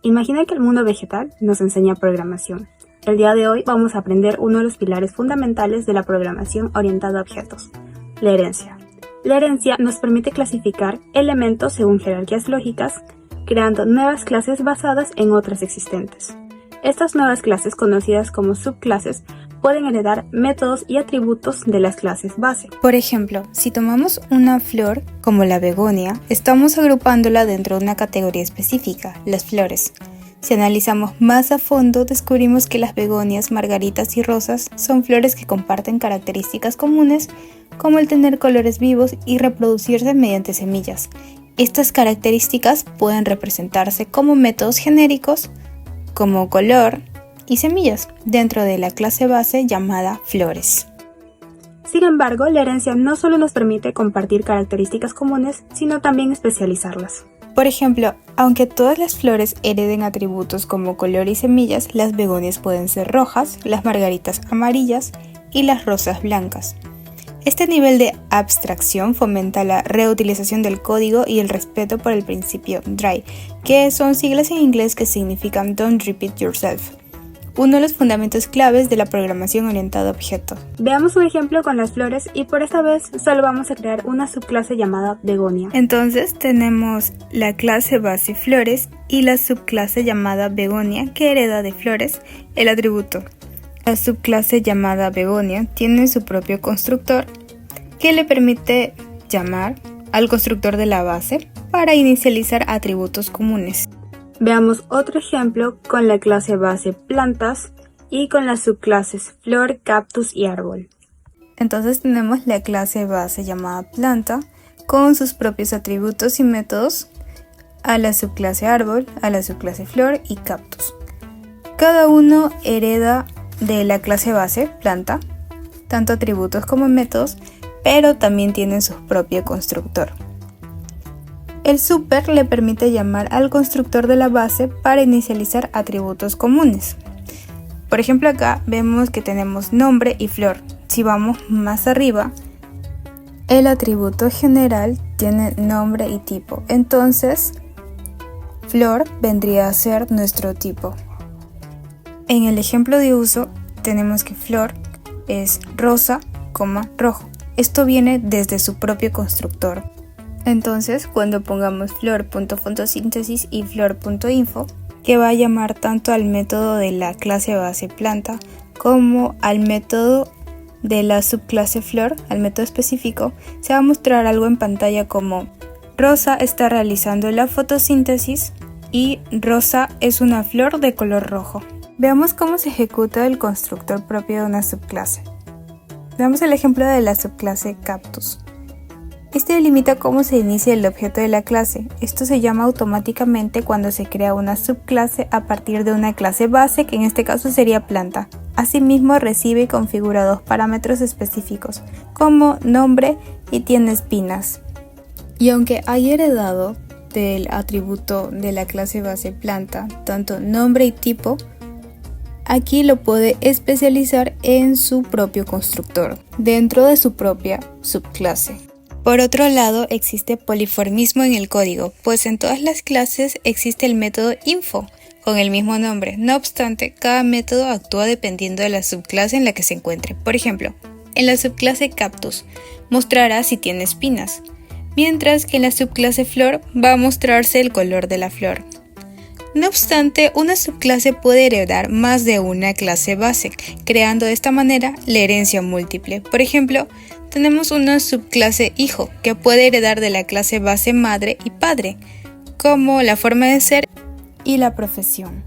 Imagina que el mundo vegetal nos enseña programación. El día de hoy vamos a aprender uno de los pilares fundamentales de la programación orientada a objetos, la herencia. La herencia nos permite clasificar elementos según jerarquías lógicas, creando nuevas clases basadas en otras existentes. Estas nuevas clases, conocidas como subclases, pueden heredar métodos y atributos de las clases base. Por ejemplo, si tomamos una flor como la begonia, estamos agrupándola dentro de una categoría específica, las flores. Si analizamos más a fondo, descubrimos que las begonias, margaritas y rosas son flores que comparten características comunes, como el tener colores vivos y reproducirse mediante semillas. Estas características pueden representarse como métodos genéricos, como color y semillas, dentro de la clase base llamada flores. Sin embargo, la herencia no solo nos permite compartir características comunes, sino también especializarlas. Por ejemplo, aunque todas las flores hereden atributos como color y semillas, las begonias pueden ser rojas, las margaritas amarillas y las rosas blancas. Este nivel de abstracción fomenta la reutilización del código y el respeto por el principio DRY, que son siglas en inglés que significan Don't Repeat Yourself, uno de los fundamentos claves de la programación orientada a objetos. Veamos un ejemplo con las flores y por esta vez solo vamos a crear una subclase llamada begonia. Entonces tenemos la clase base flores y la subclase llamada begonia que hereda de flores el atributo. La subclase llamada begonia tiene su propio constructor que le permite llamar al constructor de la base para inicializar atributos comunes. Veamos otro ejemplo con la clase base plantas y con las subclases flor, cactus y árbol. Entonces tenemos la clase base llamada planta con sus propios atributos y métodos, a la subclase árbol, a la subclase flor y cactus. Cada uno hereda de la clase base planta, tanto atributos como métodos, pero también tienen su propio constructor. El super le permite llamar al constructor de la base para inicializar atributos comunes. Por ejemplo, acá vemos que tenemos nombre y flor. Si vamos más arriba, el atributo general tiene nombre y tipo. Entonces, flor vendría a ser nuestro tipo. En el ejemplo de uso, tenemos que flor es rosa, rojo. Esto viene desde su propio constructor. Entonces, cuando pongamos flor.photosynthesis y flor.info, que va a llamar tanto al método de la clase base planta como al método de la subclase flor, al método específico, se va a mostrar algo en pantalla como rosa está realizando la fotosíntesis y rosa es una flor de color rojo. Veamos cómo se ejecuta el constructor propio de una subclase. Veamos el ejemplo de la subclase cactus. Este delimita cómo se inicia el objeto de la clase. Esto se llama automáticamente cuando se crea una subclase a partir de una clase base, que en este caso sería planta. Asimismo, recibe y configura dos parámetros específicos, como nombre y tiene espinas. Y aunque haya heredado del atributo de la clase base planta, tanto nombre y tipo, aquí lo puede especializar en su propio constructor, dentro de su propia subclase. Por otro lado, existe poliformismo en el código, pues en todas las clases existe el método info, con el mismo nombre. No obstante, cada método actúa dependiendo de la subclase en la que se encuentre. Por ejemplo, en la subclase cactus mostrará si tiene espinas, mientras que en la subclase flor va a mostrarse el color de la flor. No obstante, una subclase puede heredar más de una clase base, creando de esta manera la herencia múltiple. Por ejemplo, tenemos una subclase hijo que puede heredar de la clase base madre y padre, como la forma de ser y la profesión.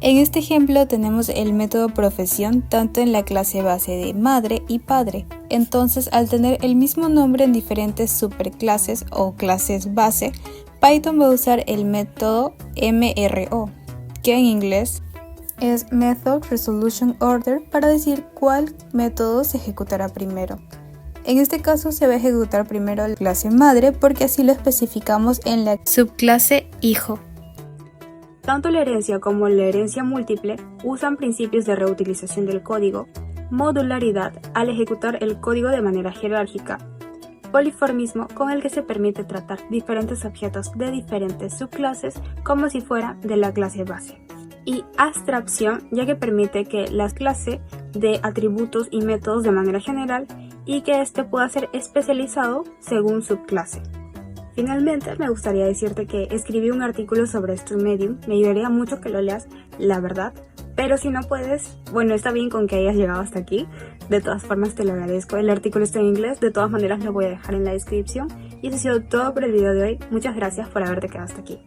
En este ejemplo tenemos el método profesión tanto en la clase base de madre y padre. Entonces, al tener el mismo nombre en diferentes superclases o clases base, Python va a usar el método MRO, que en inglés es Method Resolution Order, para decir cuál método se ejecutará primero. En este caso se va a ejecutar primero la clase madre porque así lo especificamos en la subclase hijo. Tanto la herencia como la herencia múltiple usan principios de reutilización del código, modularidad al ejecutar el código de manera jerárquica, poliformismo, con el que se permite tratar diferentes objetos de diferentes subclases como si fuera de la clase base. Y abstracción, ya que permite que la clase dé atributos y métodos de manera general y que este pueda ser especializado según subclase. Finalmente, me gustaría decirte que escribí un artículo sobre esto en Medium, me ayudaría mucho que lo leas, la verdad, pero si no puedes, bueno, está bien con que hayas llegado hasta aquí, de todas formas te lo agradezco. El artículo está en inglés, de todas maneras lo voy a dejar en la descripción. Y eso ha sido todo por el video de hoy, muchas gracias por haberte quedado hasta aquí.